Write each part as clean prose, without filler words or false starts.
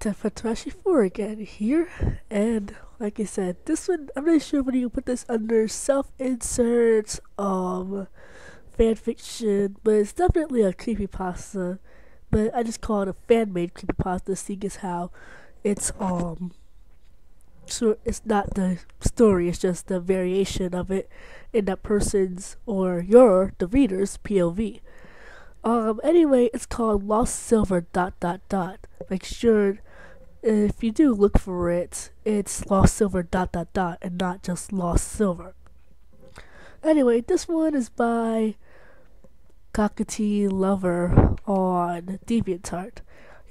Tefatashi 4 again here, and like I said, this one I'm not sure whether you put this under self-insert, fanfiction, but it's definitely a creepypasta. But I just call it a fan-made creepypasta, seeing as how it's so it's not the story, it's just the variation of it in that person's or your the reader's POV. Anyway, it's called Lost Silver dot dot dot. Make sure if you do look for it, it's Lost Silver dot dot dot and not just Lost Silver. Anyway, this one is by Cockatee Lover on DeviantArt.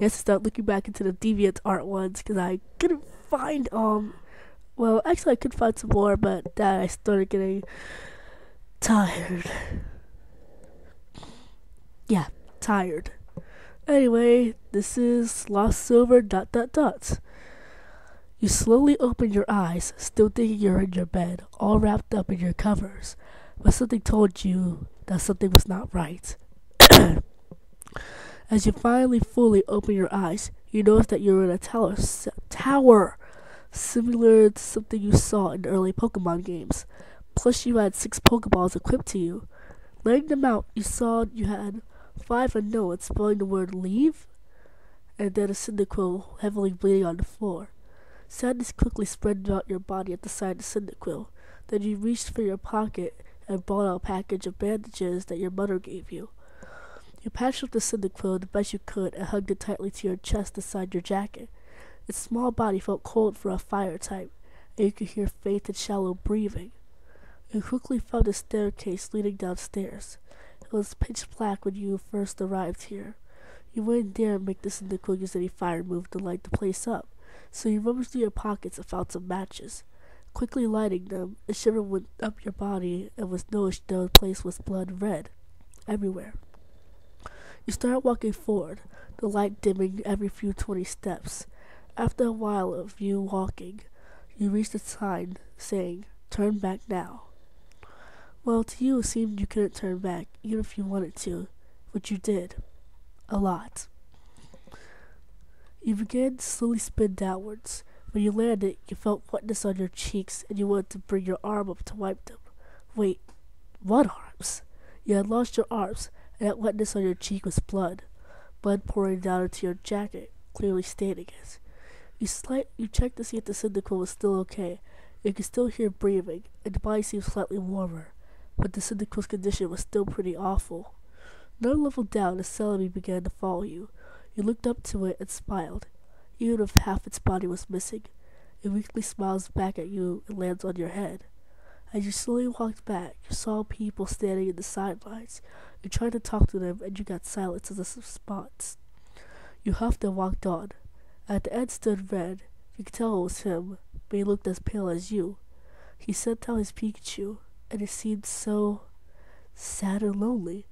I have to start looking back into the DeviantArt ones because I couldn't find well, actually I could find some more, but then I started getting tired. Yeah, tired. Anyway, this is Lost Silver dot dot dot. You slowly open your eyes, still thinking you're in your bed, all wrapped up in your covers, but something told you that something was not right. As you finally fully open your eyes, you notice that you're in a tower similar to something you saw in early Pokemon games. Plus, you had 6 Pokeballs equipped to you. Laying them out, you saw you had 5 unknowns spelling the word leave, and then a Cyndaquil heavily bleeding on the floor. Sadness quickly spread throughout your body at the sight of Cyndaquil. Then you reached for your pocket and brought out a package of bandages that your mother gave you. You patched up the Cyndaquil the best you could and hugged it tightly to your chest inside your jacket. Its small body felt cold for a fire type, and you could hear faint and shallow breathing. You quickly found a staircase leading downstairs. It was pitch black when you first arrived here. You wouldn't dare make the Cyndaquil use any fire move to light the place up, so you rummaged through your pockets and found some matches. Quickly lighting them, a shiver went up your body and was noticed the place was blood red everywhere. You started walking forward, the light dimming every few 20 steps. After a while of you walking, you reached a sign saying, "Turn back now." Well, to you it seemed you couldn't turn back, even if you wanted to, but you did. A lot. You began to slowly spin downwards. When you landed, you felt wetness on your cheeks, and you wanted to bring your arm up to wipe them. Wait, what arms? You had lost your arms, and that wetness on your cheek was blood. Blood pouring down into your jacket, clearly staining it. You checked to see if the Cyndaquil was still okay. You could still hear breathing, and the body seemed slightly warmer, but the Cyndaquil's condition was still pretty awful. Another level down, the Celebi began to follow you. You looked up to it and smiled. Even if half its body was missing, it weakly smiles back at you and lands on your head. As you slowly walked back, you saw people standing in the sidelines. You tried to talk to them, and you got silence as a response. You huffed and walked on. At the end stood Red. You could tell it was him, but he looked as pale as you. He sent down his Pikachu, and it seemed so sad and lonely.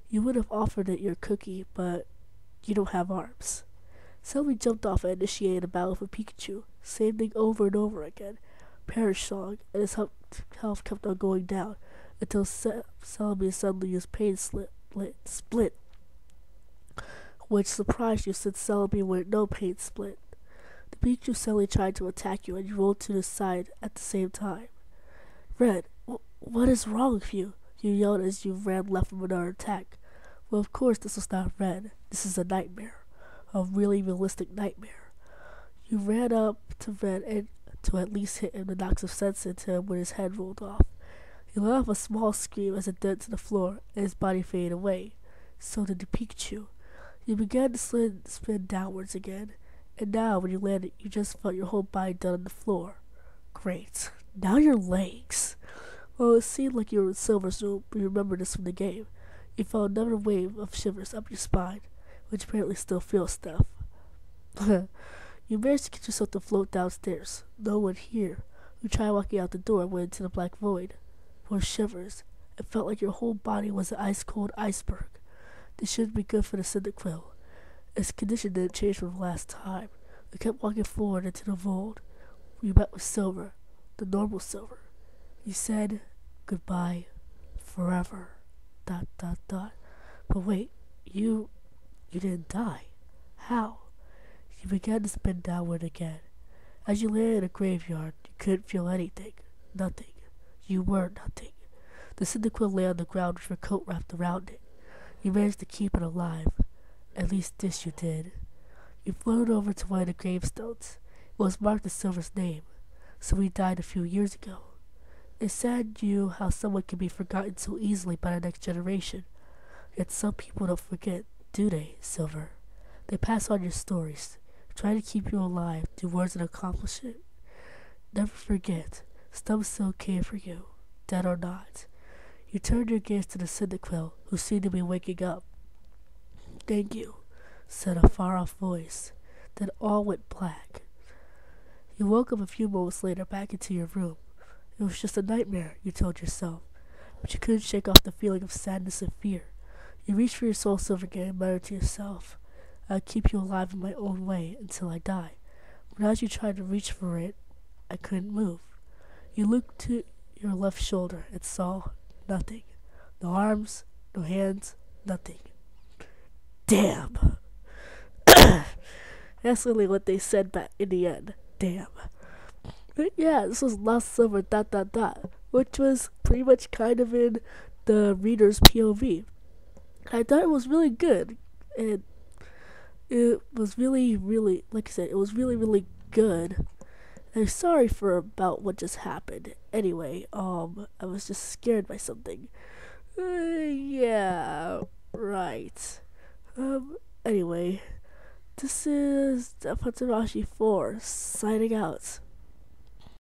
You would have offered it your cookie, but you don't have arms. Selby jumped off and initiated a battle with Pikachu, same thing over and over again. Perish song, and his health kept on going down until Selby suddenly used Pain Split, which surprised you since Celebi went no Pain Split. The Pikachu suddenly tried to attack you, and you rolled to the side at the same time. Red, what is wrong with you? You yelled as you ran left from another attack. Well, of course this was not Red. This is a nightmare. A really realistic nightmare. You ran up to Red and to at least hit him to knock some sense into him when his head rolled off. He let off a small scream as it did to the floor, and his body faded away. So did the Pikachu. You began to spin downwards again, and now when you landed, you just felt your whole body down on the floor. Great. Now your legs. Well, it seemed like you were in Silver Zone, but you remember this from the game. You felt another wave of shivers up your spine, which apparently still feels stuff. You managed to get yourself to float downstairs. No one here. You tried walking out the door and went into the black void. More shivers. It felt like your whole body was an ice-cold iceberg. This shouldn't be good for the Cyndaquil. Its condition didn't change from the last time. You kept walking forward into the void. You met with Silver, the normal Silver. You said goodbye forever. ... But wait, you didn't die. How? You began to spin downward again. As you lay in a graveyard, you couldn't feel anything. Nothing. You were nothing. The Cyndaquil lay on the ground with your coat wrapped around it. You managed to keep it alive. At least this you did. You floated over to one of the gravestones. It was marked as Silver's name, so he died a few years ago. It saddened you how someone can be forgotten so easily by the next generation. Yet some people don't forget, do they, Silver? They pass on your stories, try to keep you alive through words and accomplishment. Never forget, some still came for you, dead or not. You turned your gaze to the Cyndaquil, who seemed to be waking up. Thank you, said a far-off voice. Then all went black. You woke up a few moments later back into your room. It was just a nightmare, you told yourself, but you couldn't shake off the feeling of sadness and fear. You reached for your soul silver again and muttered to yourself, I'll keep you alive in my own way until I die. But as you tried to reach for it, I couldn't move. You looked to your left shoulder and saw nothing. No arms, no hands, nothing. Damn! That's really what they said back in the end. Damn. But yeah, this was Lost Silver ... which was pretty much kind of in the reader's POV. I thought it was really good, and it was really, like I said, it was really good. I'm sorry for about what just happened. Anyway, I was just scared by something. Yeah, right. Anyway, this is Patarashi 4 signing out.